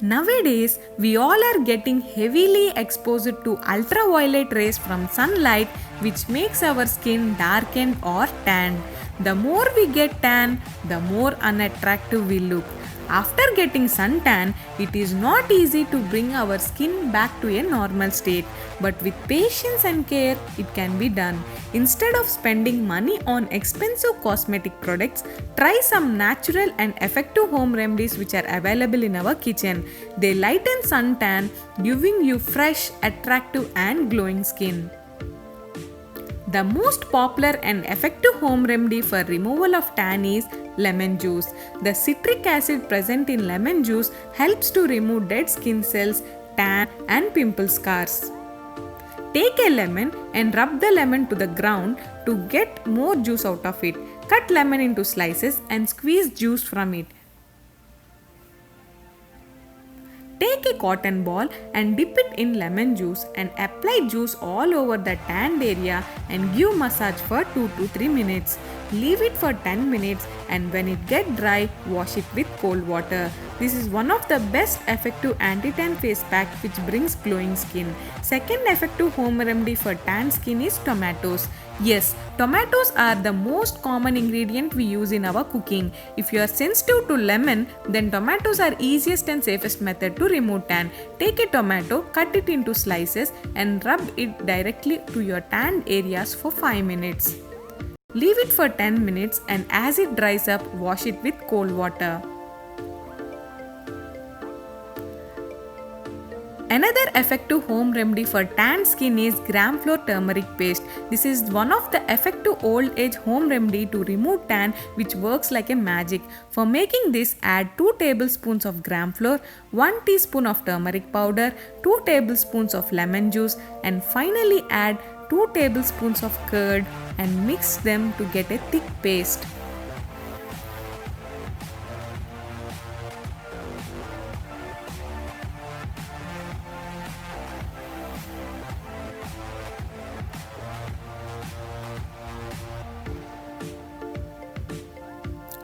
Nowadays, we all are getting heavily exposed to ultraviolet rays from sunlight, which makes our skin darkened or tanned. The more we get tan, the more unattractive we look. After getting suntan, it is not easy to bring our skin back to a normal state, but with patience and care, it can be done. Instead of spending money on expensive cosmetic products, try some natural and effective home remedies which are available in our kitchen. They lighten suntan, giving you fresh, attractive, and glowing skin. The most popular and effective home remedy for removal of tan is lemon juice. The citric acid present in lemon juice helps to remove dead skin cells, tan, and pimple scars. Take a lemon and rub the lemon to the ground to get more juice out of it. Cut lemon into slices and squeeze juice from it. Take a cotton ball and dip it in lemon juice and apply juice all over the tanned area and give massage for 2 to 3 minutes. Leave it for 10 minutes and when it gets dry, wash it with cold water. This is one of the best effective anti-tan face pack which brings glowing skin. Second effective home remedy for tan skin is tomatoes. Yes, tomatoes are the most common ingredient we use in our cooking. If you are sensitive to lemon, then tomatoes are easiest and safest method to remove tan. Take a tomato, cut it into slices and rub it directly to your tanned areas for 5 minutes. Leave it for 10 minutes and as it dries up, wash it with cold water. Another effective home remedy for tanned skin is gram flour turmeric paste. This is one of the effective old age home remedy to remove tan which works like a magic. For making this, add 2 tablespoons of gram flour, 1 teaspoon of turmeric powder, 2 tablespoons of lemon juice and finally add 2 tablespoons of curd and mix them to get a thick paste.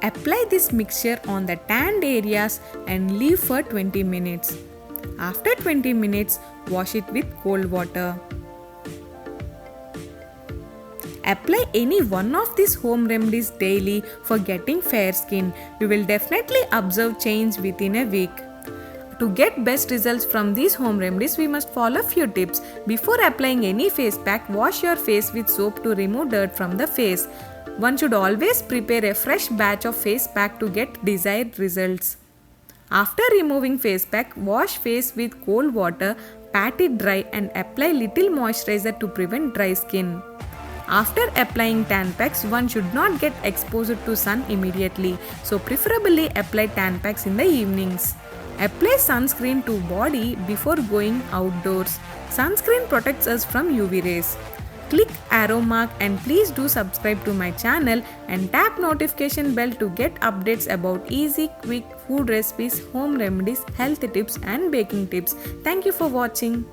Apply this mixture on the tanned areas and leave for 20 minutes. After 20 minutes, wash it with cold water. Apply any one of these home remedies daily for getting fair skin. You will definitely observe change within a week. To get best results from these home remedies, we must follow few tips. Before applying any face pack, wash your face with soap to remove dirt from the face. One should always prepare a fresh batch of face pack to get desired results. After removing face pack, wash face with cold water, pat it dry and apply little moisturizer to prevent dry skin. After applying tan packs, one should not get exposed to sun immediately, so preferably apply tan packs in the evenings. Apply sunscreen to body before going outdoors. Sunscreen protects us from UV rays. Click arrow mark and please do subscribe to my channel and tap notification bell to get updates about easy, quick food recipes, home remedies, health tips and baking tips. Thank you for watching.